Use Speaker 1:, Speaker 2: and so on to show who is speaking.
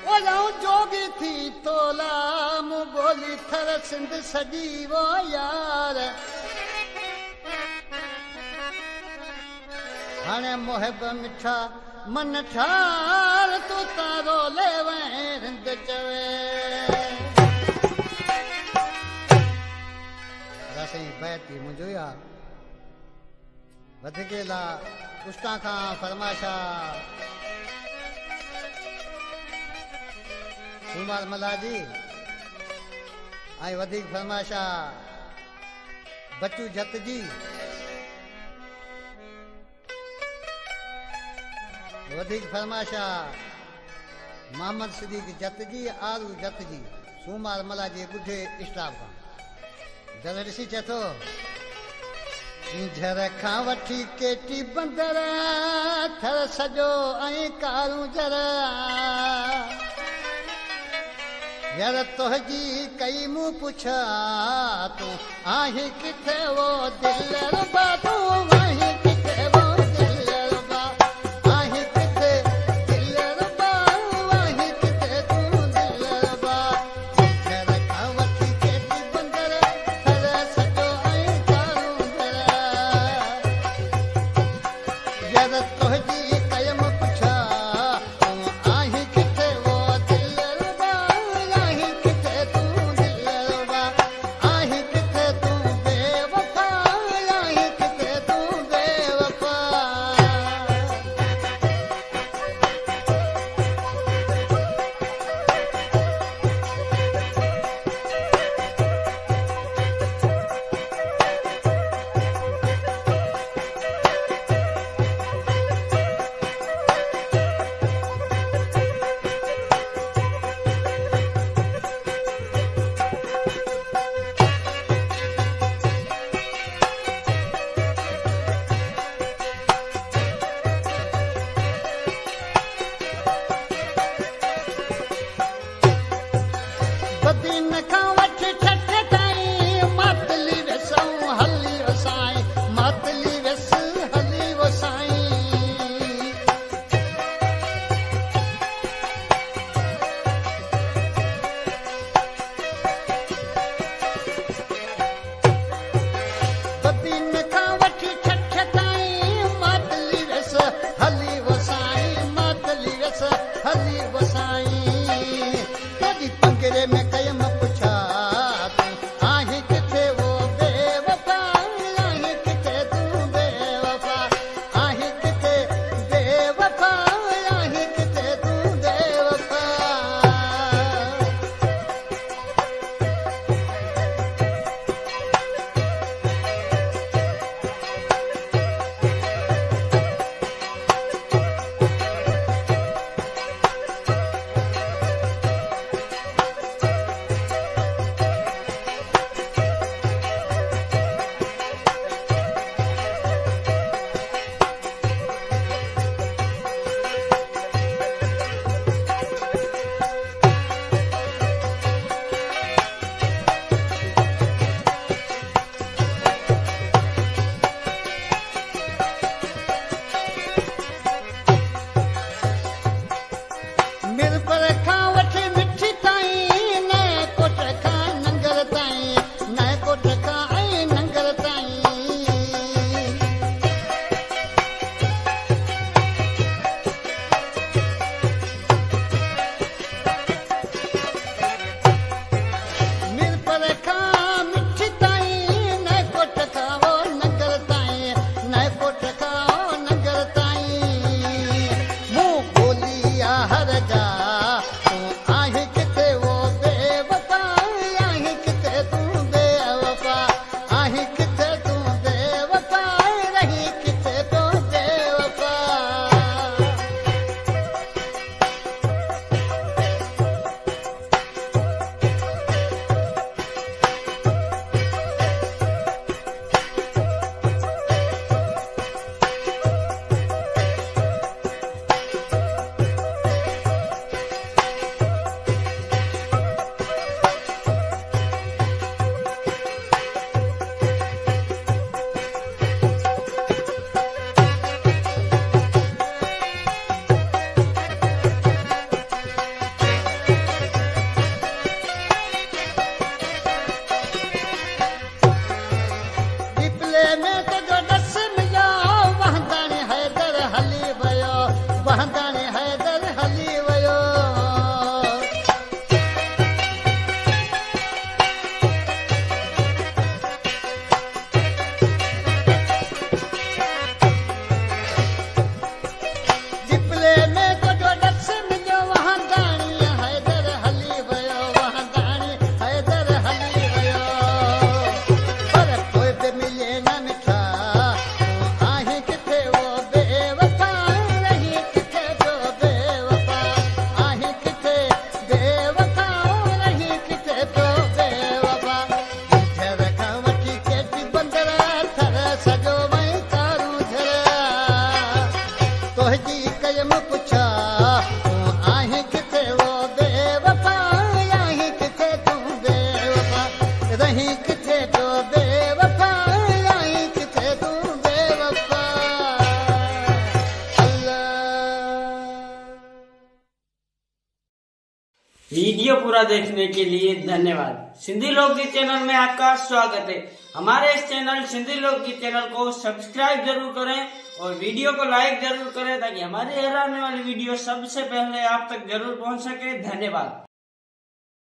Speaker 1: वो जाऊं जोगी थी तोला मुंह बोली थर सिंध सजी वो यार हाणे मोहब मिठा मन ठार तू तारो ले रिंद चवे रसई बैठी मुझो यार वधकेला उष्टा खां फरमाशा सुमार मलाजी आई वधिक फरमाशा बच्चू जत जी वधिक फरमाशा मोहम्मद सिद्दीक जत जी आरू जत जी सुमार मलाजी बुढ़े स्टाफ खां दर ॾिसी चथो झर खां वठी केटी बंदर थर सॼो ऐं कारूं जर यार तुझी कई मूं पुछा तू आहीं किथे वो दिल रुबा तू आहीं किथे वो दिल रुबा आहीं किथे दिल रुबा आहीं किथे तू दिल रुबा घर खां वठी केटी बंदर थर सॼो ऐं कारूं यार तुझी कई मूं पुछा तू आहीं किथे वो दिल रुबा आहीं किथे तू दिल रुबा आहीं किथे तू बेवफा आहीं किथे तू मूं पुछा तूं आहीं किथे वो बेवफा आहीं किथे तूं बेवफा रही किथे जो बेवफा आहीं किथे तूं बेवफा अल्लाह।
Speaker 2: वीडियो पूरा देखने के लिए धन्यवाद। सिंधी लोकगीत चैनल में आपका स्वागत है। हमारे इस चैनल सिंधी लोकगीत चैनल को सब्सक्राइब जरूर करें और वीडियो को लाइक जरूर करें ताकि हमारी हर आने वाली वीडियो सबसे पहले आप तक जरूर पहुंच सके। धन्यवाद।